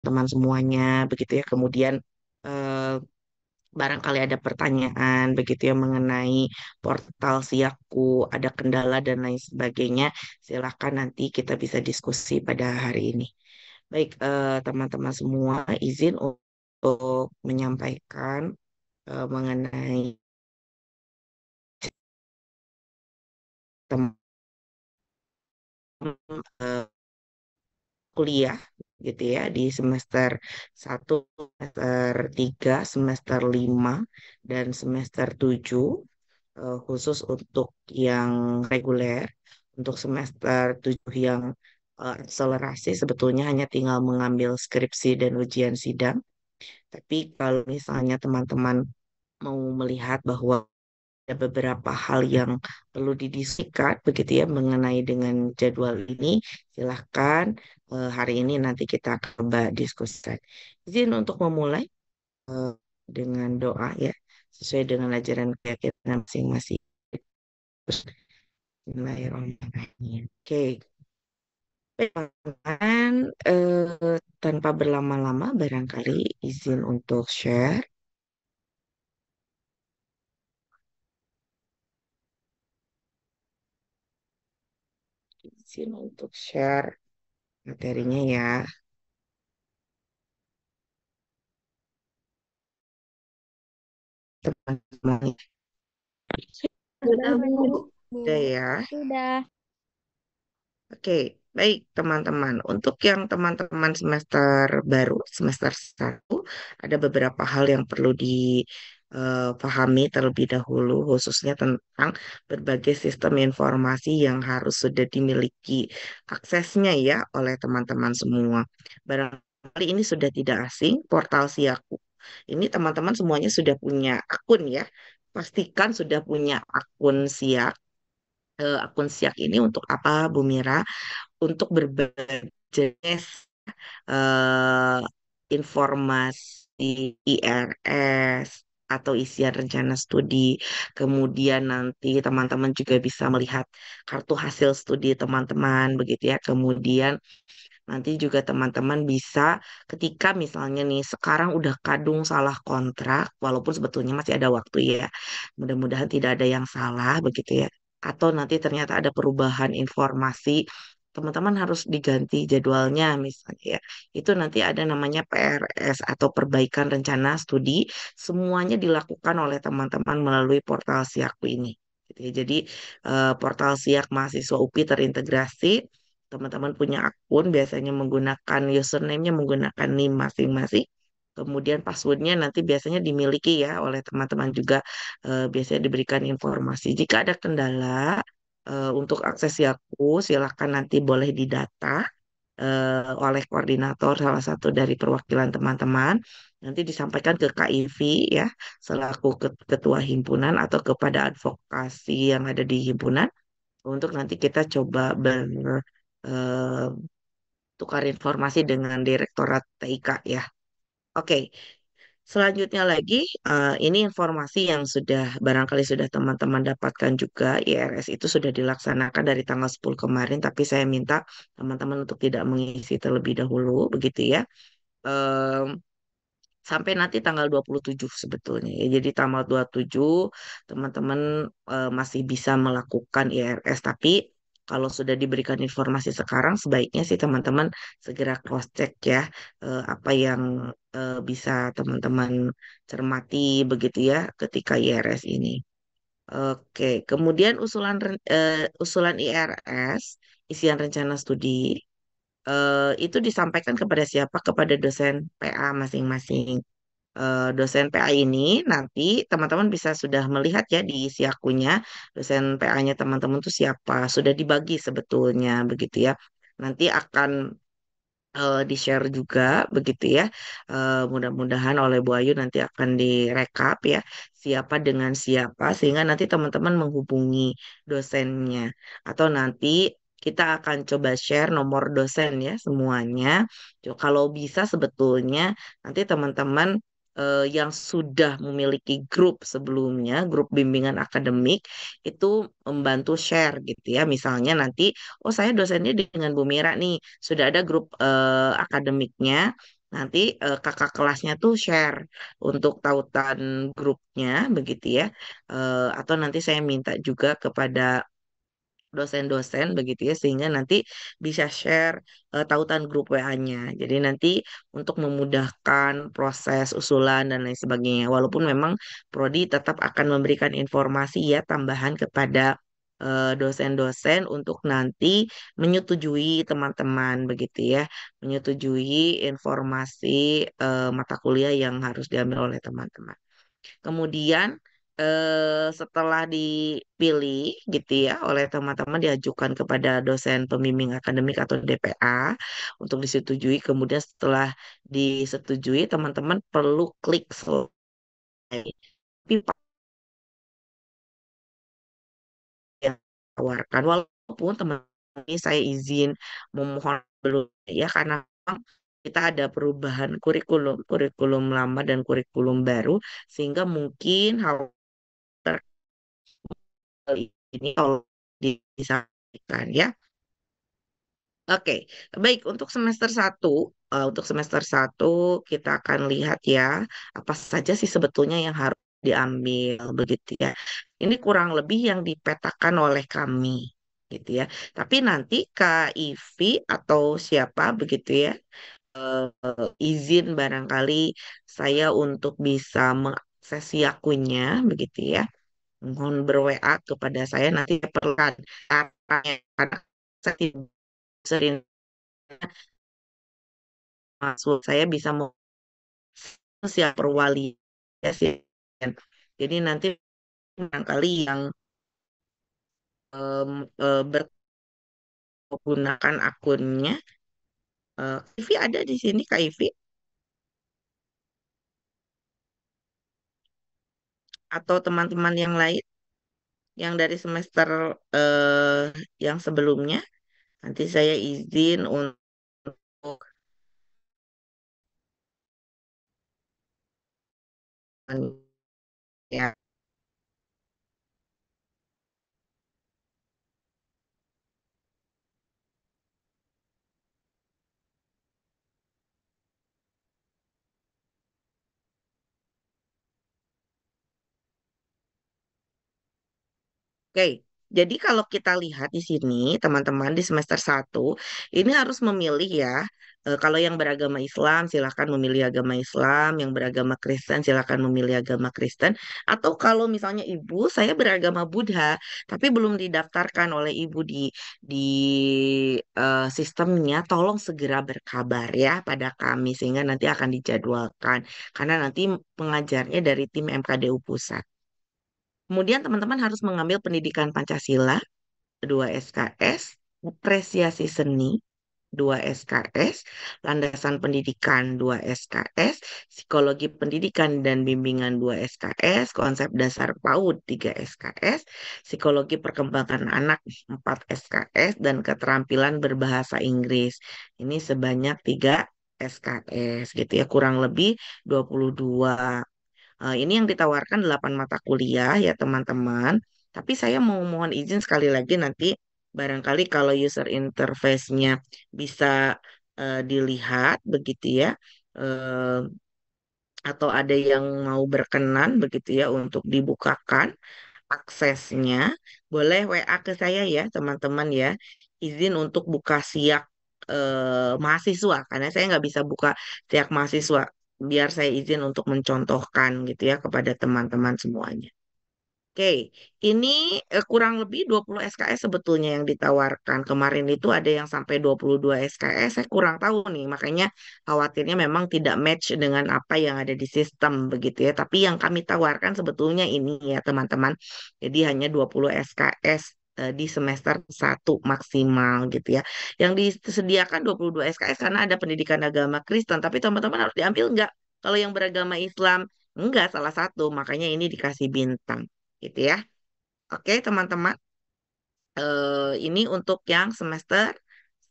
teman semuanya begitu ya. Kemudian eh, barangkali ada pertanyaan begitu ya mengenai portal Siaku, ada kendala dan lain sebagainya, silakan nanti kita bisa diskusi pada hari ini. Baik, teman-teman semua, izin untuk menyampaikan mengenai teman kuliah gitu ya di semester 1, semester 3, semester 5 dan semester 7 khusus untuk yang reguler. Untuk semester 7 yang akselerasi sebetulnya hanya tinggal mengambil skripsi dan ujian sidang. Tapi kalau misalnya teman-teman mau melihat bahwa ada beberapa hal yang perlu didiskusikan begitu ya mengenai dengan jadwal ini. Silahkan hari ini nanti kita coba diskusikan. Izin untuk memulai eh, dengan doa ya sesuai dengan ajaran keyakinan masing-masing. Bismillahirrahmanirrahim. Oke, baik, teman-teman, tanpa berlama-lama barangkali izin untuk share, izin untuk share materinya ya, teman-teman. Sudah, Bu. Bu. Ada ya. Sudah. Oke, baik teman-teman. Untuk yang teman-teman semester baru, semester 1, ada beberapa hal yang perlu dipahami terlebih dahulu, khususnya tentang berbagai sistem informasi yang harus sudah dimiliki aksesnya ya oleh teman-teman semua. Barangkali ini sudah tidak asing, portal Siaku. Ini teman-teman semuanya sudah punya akun ya. Pastikan sudah punya akun Siak. Akun Siak ini untuk apa, Bu Mira? Untuk berbagai jenis eh, informasi IRS atau isian rencana studi. Kemudian nanti teman-teman juga bisa melihat kartu hasil studi teman-teman begitu ya. Kemudian nanti juga teman-teman bisa ketika misalnya nih sekarang udah kadung salah kontrak, walaupun sebetulnya masih ada waktu ya. Mudah-mudahan tidak ada yang salah begitu ya. Atau nanti ternyata ada perubahan informasi, teman-teman harus diganti jadwalnya misalnya ya. Itu nanti ada namanya PRS atau perbaikan rencana studi. Semuanya dilakukan oleh teman-teman melalui portal Siaku ini. Gitu ya. Jadi portal Siak mahasiswa UPI terintegrasi, teman-teman punya akun biasanya menggunakan username-nya menggunakan NIM masing-masing. Kemudian passwordnya nanti biasanya dimiliki ya oleh teman-teman juga, biasanya diberikan informasi. Jika ada kendala untuk akses Yaku, silakan nanti boleh didata oleh koordinator salah satu dari perwakilan teman-teman. Nanti disampaikan ke KIV ya, selaku ketua himpunan atau kepada advokasi yang ada di himpunan untuk nanti kita coba eh, tukar informasi dengan Direktorat TIK ya. Oke, selanjutnya lagi, ini informasi yang sudah barangkali sudah teman-teman dapatkan juga. IRS itu sudah dilaksanakan dari tanggal 10 kemarin, tapi saya minta teman-teman untuk tidak mengisi terlebih dahulu, begitu ya. Em, Sampai nanti tanggal 27 sebetulnya ya. Jadi tanggal 27 teman-teman masih bisa melakukan IRS, tapi kalau sudah diberikan informasi sekarang sebaiknya sih teman-teman segera cross check ya, apa yang bisa teman-teman cermati begitu ya ketika IRS ini. Oke, kemudian usulan IRS, isian rencana studi, itu disampaikan kepada siapa? Kepada dosen PA masing-masing. Dosen PA ini nanti teman-teman bisa sudah melihat ya di isi akunnya, dosen PA-nya teman-teman tuh siapa, sudah dibagi sebetulnya begitu ya. Nanti akan di-share juga begitu ya. Mudah-mudahan oleh Bu Ayu nanti akan direkap ya siapa dengan siapa sehingga nanti teman-teman menghubungi dosennya atau nanti kita akan coba share nomor dosen ya semuanya. Kalau bisa sebetulnya nanti teman-teman yang sudah memiliki grup sebelumnya, grup bimbingan akademik itu membantu share gitu ya. Misalnya nanti, oh saya dosennya dengan Bu Mira nih, sudah ada grup akademiknya. Nanti kakak kelasnya tuh share untuk tautan grupnya begitu ya. Atau nanti saya minta juga kepada dosen-dosen begitu ya sehingga nanti bisa share tautan grup WA-nya. Jadi nanti untuk memudahkan proses usulan dan lain sebagainya. Walaupun memang prodi tetap akan memberikan informasi ya tambahan kepada dosen-dosen untuk nanti menyetujui teman-teman begitu ya, menyetujui informasi mata kuliah yang harus diambil oleh teman-teman. Kemudian setelah dipilih gitu ya oleh teman-teman diajukan kepada dosen pembimbing akademik atau DPA untuk disetujui. Kemudian setelah disetujui teman-teman perlu klik selesai. Tapi yang tawarkan walaupun teman ini saya izin memohon dulu ya karena memang kita ada perubahan kurikulum, kurikulum lama dan kurikulum baru sehingga mungkin hal ini tolong disampaikan ya. Oke, baik untuk semester satu kita akan lihat ya apa saja sih sebetulnya yang harus diambil begitu ya. Ini kurang lebih yang dipetakan oleh kami gitu ya. Tapi nanti Kak Ivi atau siapa begitu ya izin barangkali saya untuk bisa mengakses akunnya begitu ya. Mohon ber-WA kepada saya nanti saya perlukan caranya karena saya tidak sering masuk saya bisa mau siap perwali ya sih. Jadi nanti barangkali yang menggunakan akunnya Ivi ada di sini Kak Ivi atau teman-teman yang lain yang dari semester yang sebelumnya nanti saya izin untuk ya. Oke, jadi kalau kita lihat di sini, teman-teman di semester satu ini harus memilih ya. Kalau yang beragama Islam, silakan memilih agama Islam. Yang beragama Kristen, silakan memilih agama Kristen. Atau kalau misalnya ibu, saya beragama Buddha, tapi belum didaftarkan oleh ibu di sistemnya, tolong segera berkabar ya pada kami sehingga nanti akan dijadwalkan. Karena nanti pengajarnya dari tim MKDU Pusat. Kemudian teman-teman harus mengambil pendidikan Pancasila, 2 SKS, apresiasi seni, 2 SKS, landasan pendidikan, 2 SKS, psikologi pendidikan dan bimbingan, 2 SKS, konsep dasar PAUD, 3 SKS, psikologi perkembangan anak, 4 SKS, dan keterampilan berbahasa Inggris. Ini sebanyak 3 SKS gitu ya, kurang lebih 22. Ini yang ditawarkan 8 mata kuliah ya teman-teman. Tapi saya mau mohon izin sekali lagi nanti barangkali kalau user interface-nya bisa dilihat begitu ya. eh, atau ada yang mau berkenan begitu ya untuk dibukakan aksesnya, boleh WA ke saya ya teman-teman ya. Izin untuk buka siak mahasiswa karena saya nggak bisa buka siak mahasiswa. Biar saya izin untuk mencontohkan gitu ya kepada teman-teman semuanya. Oke, ini kurang lebih 20 SKS sebetulnya yang ditawarkan. Kemarin itu ada yang sampai 22 SKS, saya kurang tahu nih. Makanya khawatirnya memang tidak match dengan apa yang ada di sistem begitu ya. Tapi yang kami tawarkan sebetulnya ini ya teman-teman. Jadi hanya 20 SKS di semester satu maksimal gitu ya. Yang disediakan 22 SKS karena ada pendidikan agama Kristen. Tapi teman-teman harus diambil enggak? Kalau yang beragama Islam, enggak salah satu. Makanya ini dikasih bintang gitu ya. Oke, teman-teman. Ini untuk yang semester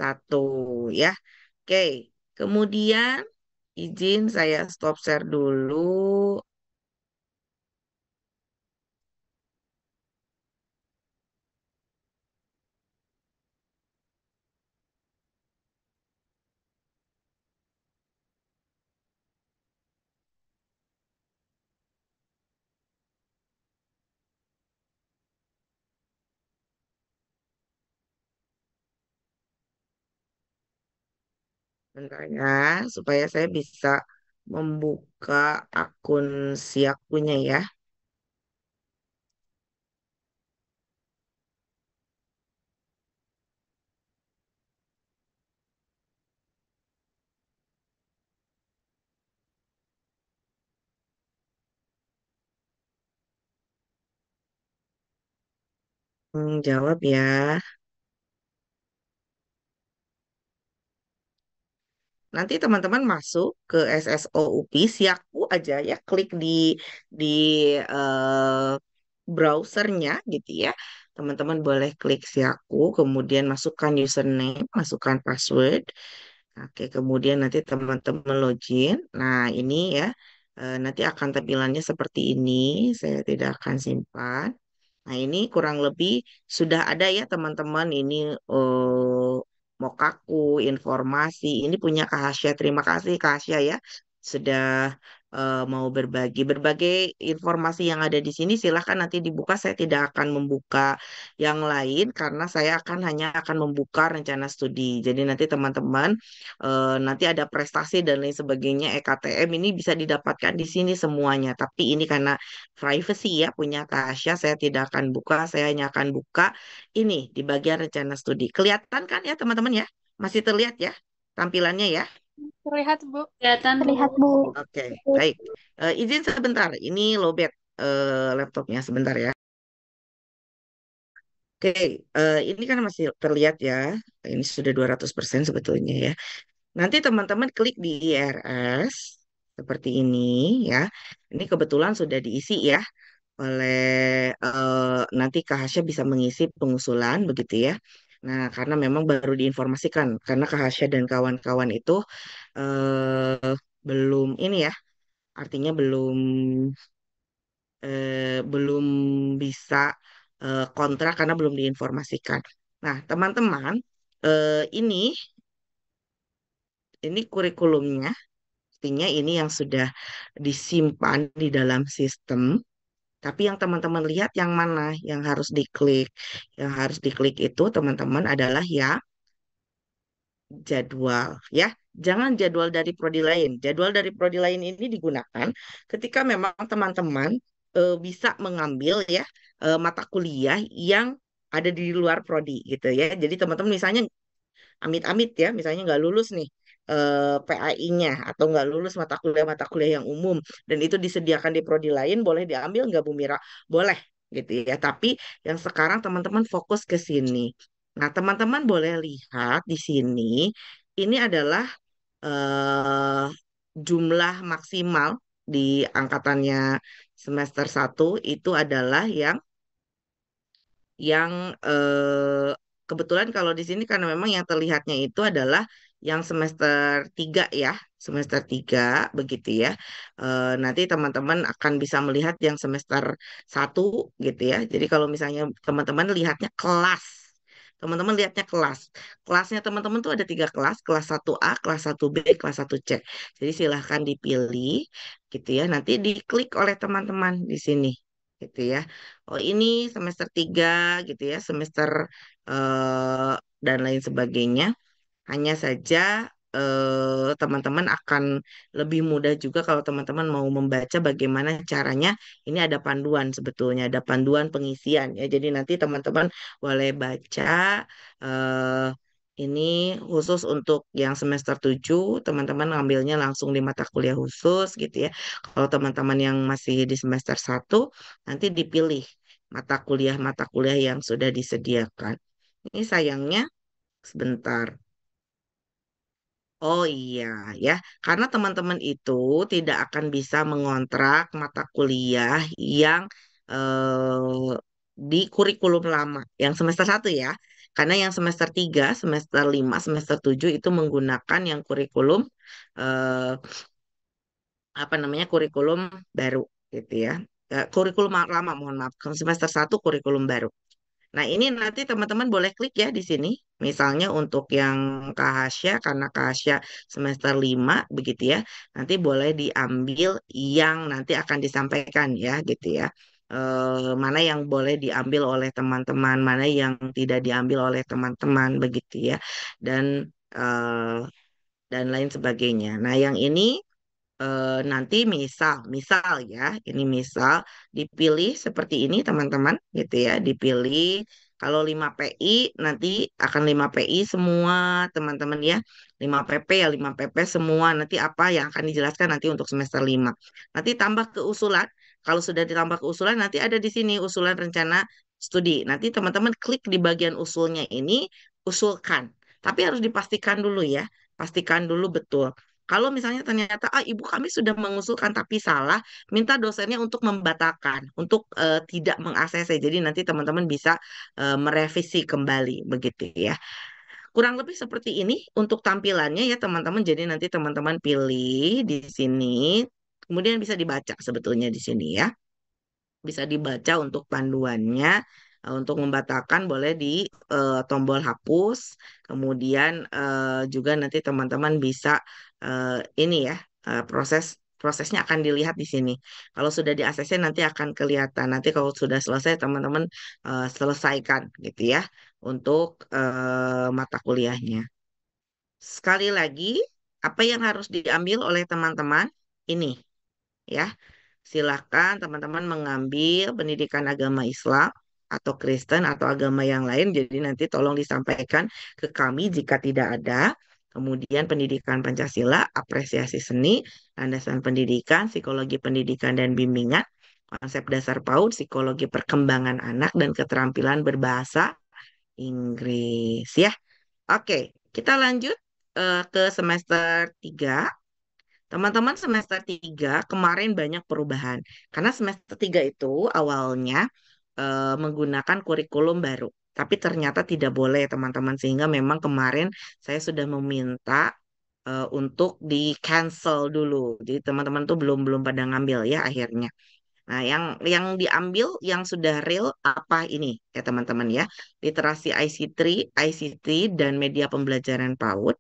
satu ya. Oke, kemudian izin saya stop share dulu. Bentar ya, supaya saya bisa membuka akun Siakunya ya. Jawab ya. Nanti teman-teman masuk ke SSOUP, Siaku aja ya, klik di browsernya gitu ya. Teman-teman boleh klik Siaku, kemudian masukkan username, masukkan password. Oke, kemudian nanti teman-teman login. Nah, ini ya, nanti akan tampilannya seperti ini. Saya tidak akan simpan. Nah, ini kurang lebih sudah ada ya teman-teman. Ini Mokaku, informasi. Ini punya Kak Hasya. Terima kasih Kak Hasya ya. Sudah mau berbagi. Berbagai informasi yang ada di sini silahkan nanti dibuka. Saya tidak akan membuka yang lain karena saya hanya akan membuka rencana studi. Jadi nanti teman-teman nanti ada prestasi dan lain sebagainya EKTM ini bisa didapatkan di sini semuanya. Tapi ini karena privacy ya punya Tasya, saya tidak akan buka, saya hanya akan buka ini di bagian rencana studi. Kelihatan kan ya teman-teman ya? Masih terlihat ya tampilannya ya? Terlihat, Bu. Kelihatan, Bu. Terlihat, Bu. Oke, baik. Izin sebentar, ini lowbat laptopnya sebentar ya. Oke, ini kan masih terlihat ya. Ini sudah 200% sebetulnya ya. Nanti teman-teman klik di IRS seperti ini ya. Ini kebetulan sudah diisi ya oleh nanti Kak Hasya bisa mengisi pengusulan begitu ya. Nah, karena memang baru diinformasikan karena Kak Hasya dan kawan-kawan itu belum ini ya, artinya belum bisa kontrak karena belum diinformasikan. Nah, teman-teman, ini kurikulumnya. Artinya ini yang sudah disimpan di dalam sistem. Tapi yang teman-teman lihat yang mana yang harus diklik? Yang harus diklik itu teman-teman adalah ya jadwal ya. Jangan jadwal dari prodi lain. Jadwal dari prodi lain ini digunakan ketika memang teman-teman bisa mengambil ya mata kuliah yang ada di luar prodi gitu ya. Jadi teman-teman misalnya amit-amit ya, misalnya nggak lulus nih PAI-nya atau nggak lulus mata kuliah yang umum dan itu disediakan di prodi lain, boleh diambil nggak Bu Mira? Boleh gitu ya. Tapi yang sekarang teman-teman fokus ke sini. Nah, teman-teman boleh lihat di sini, ini adalah eh, jumlah maksimal di angkatannya semester satu itu adalah yang kebetulan kalau di sini karena memang yang terlihatnya itu adalah yang semester 3 ya, semester 3 begitu ya. Nanti teman-teman akan bisa melihat yang semester satu gitu ya. Jadi kalau misalnya teman-teman lihatnya kelas, teman-teman lihatnya kelas. Kelasnya teman-teman tuh ada 3 kelas, kelas 1A, kelas 1B, kelas 1C. Jadi silahkan dipilih gitu ya. Nanti diklik oleh teman-teman di sini gitu ya. Oh ini semester 3 gitu ya, semester eh, dan lain sebagainya. Hanya saja teman-teman akan lebih mudah juga kalau teman-teman mau membaca bagaimana caranya. Ini ada panduan sebetulnya, ada panduan pengisian ya. Jadi nanti teman-teman boleh baca eh, ini khusus untuk yang semester 7 teman-teman ngambilnya langsung di mata kuliah khusus gitu ya. Kalau teman-teman yang masih di semester satu nanti dipilih mata kuliah yang sudah disediakan. Ini sayangnya sebentar. Oh iya ya, karena teman-teman itu tidak akan bisa mengontrak mata kuliah yang di kurikulum lama, yang semester satu ya. Karena yang semester 3, semester 5, semester 7 itu menggunakan yang kurikulum eh, apa namanya kurikulum baru gitu ya. Kurikulum lama, mohon maaf. Semester satu kurikulum baru. Nah, ini nanti teman-teman boleh klik ya di sini. Misalnya untuk yang Kahasya, karena Kahasya semester 5 begitu ya. Nanti boleh diambil yang nanti akan disampaikan ya gitu ya. Mana yang boleh diambil oleh teman-teman, mana yang tidak diambil oleh teman-teman begitu ya. Dan dan lain sebagainya. Nah, yang ini nanti misal ya, ini misal dipilih seperti ini teman-teman gitu ya, dipilih kalau 5 PI nanti akan 5 PI semua teman-teman ya. 5 PP ya 5 PP semua nanti apa yang akan dijelaskan nanti untuk semester 5. Nanti tambah keusulan, kalau sudah ditambah keusulan nanti ada di sini usulan rencana studi. Nanti teman-teman klik di bagian usulnya ini, usulkan. Tapi harus dipastikan dulu ya, pastikan dulu betul. Kalau misalnya ternyata ibu kami sudah mengusulkan tapi salah, minta dosennya untuk membatalkan, untuk tidak meng-ACC. Jadi nanti teman-teman bisa merevisi kembali begitu ya. Kurang lebih seperti ini untuk tampilannya ya teman-teman. Jadi nanti teman-teman pilih di sini, kemudian bisa dibaca sebetulnya di sini ya, bisa dibaca untuk panduannya. Untuk membatalkan boleh di tombol hapus. Kemudian juga nanti teman-teman bisa ini ya, prosesnya akan dilihat di sini. Kalau sudah di ACC nanti akan kelihatan. Nanti kalau sudah selesai teman-teman selesaikan gitu ya untuk mata kuliahnya. Sekali lagi, apa yang harus diambil oleh teman-teman ini ya. Silakan teman-teman mengambil pendidikan agama Islam atau Kristen atau agama yang lain. Jadi nanti tolong disampaikan ke kami jika tidak ada. Kemudian pendidikan Pancasila, apresiasi seni, landasan pendidikan, psikologi pendidikan dan bimbingan, konsep dasar PAUD, psikologi perkembangan anak, dan keterampilan berbahasa Inggris. Ya, oke. Kita lanjut ke semester 3. Teman-teman semester 3 kemarin banyak perubahan. Karena semester 3 itu awalnya menggunakan kurikulum baru. Tapi ternyata tidak boleh teman-teman. Sehingga memang kemarin saya sudah meminta untuk di-cancel dulu. Jadi teman-teman tuh belum belum pada ngambil ya akhirnya. Nah, yang diambil yang sudah real apa ini ya teman-teman ya. Literasi IC3, ICT dan media pembelajaran PAUD,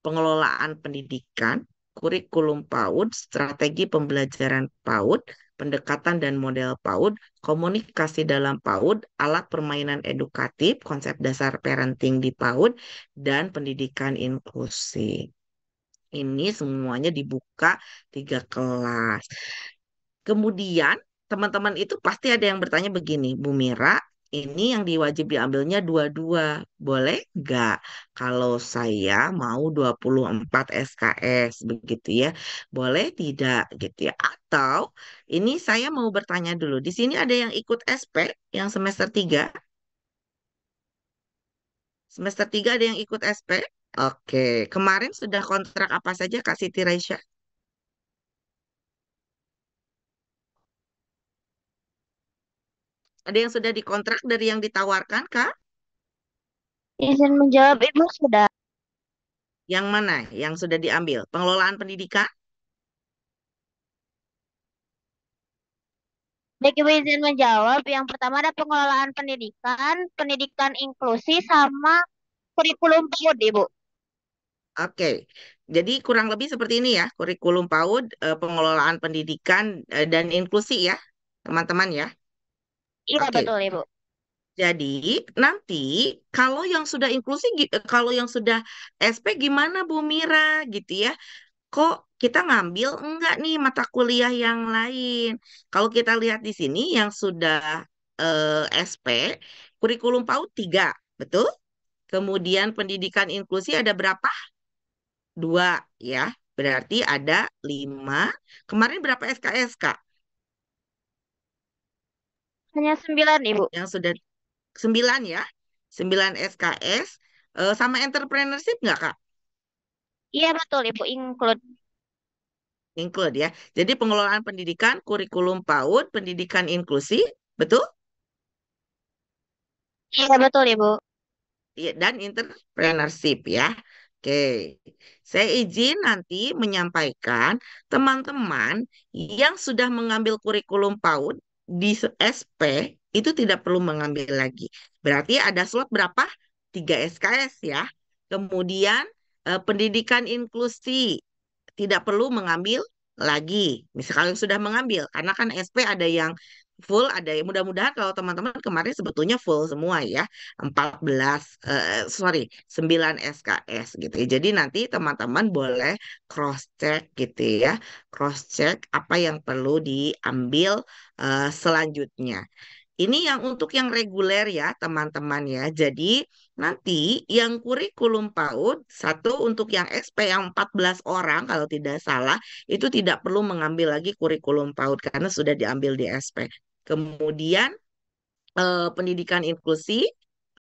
pengelolaan pendidikan, kurikulum PAUD, strategi pembelajaran PAUD, pendekatan dan model PAUD, komunikasi dalam PAUD, alat permainan edukatif, konsep dasar parenting di PAUD, dan pendidikan inklusi. Ini semuanya dibuka 3 kelas. Kemudian teman-teman itu pasti ada yang bertanya begini, Bu Mira, ini yang diwajib diambilnya dua-dua, boleh nggak? Kalau saya mau 24 SKS begitu ya, boleh tidak gitu ya? Atau ini saya mau bertanya dulu, di sini ada yang ikut SP yang semester 3? Semester 3 ada yang ikut SP? Oke, kemarin sudah kontrak apa saja Kak Siti Raisya? Ada yang sudah dikontrak dari yang ditawarkan Kak? Izin menjawab Ibu sudah. Yang mana yang sudah diambil? Pengelolaan pendidikan? Baik Ibu izin menjawab. Yang pertama ada pengelolaan pendidikan, pendidikan inklusi, sama kurikulum PAUD Ibu. Oke, jadi kurang lebih seperti ini ya, kurikulum PAUD, pengelolaan pendidikan dan inklusi ya, teman-teman ya. Iya Oke, betul Ibu. jadi nanti kalau yang sudah inklusi, kalau yang sudah SP gimana Bu Mira gitu ya? Kok kita ngambil enggak nih mata kuliah yang lain? Kalau kita lihat di sini yang sudah SP, kurikulum PAUD 3, betul? Kemudian pendidikan inklusi ada berapa? 2 ya. Berarti ada 5. Kemarin berapa SKS, Kak? Hanya 9 Ibu. Yang sudah 9 ya. 9 SKS. Sama entrepreneurship nggak, Kak? Iya betul Ibu, include. Include ya. Jadi pengelolaan pendidikan, kurikulum PAUD, pendidikan inklusi, betul? Iya betul Ibu. Iya, dan entrepreneurship ya. Oke, saya izin nanti menyampaikan teman-teman yang sudah mengambil kurikulum PAUD di SP itu tidak perlu mengambil lagi. Berarti ada slot berapa? 3 SKS ya. Kemudian pendidikan inklusi tidak perlu mengambil lagi. Misalnya yang sudah mengambil, karena kan SP ada yang full ada ya. Mudah-mudahan kalau teman-teman kemarin sebetulnya full semua ya. 14 sorry 9 SKS gitu ya. Jadi nanti teman-teman boleh cross check gitu ya. Cross check apa yang perlu diambil selanjutnya. Ini yang untuk yang reguler ya teman-teman ya. Jadi nanti yang kurikulum PAUD satu untuk yang SP yang 14 orang kalau tidak salah itu tidak perlu mengambil lagi kurikulum PAUD karena sudah diambil di SP. Kemudian pendidikan inklusi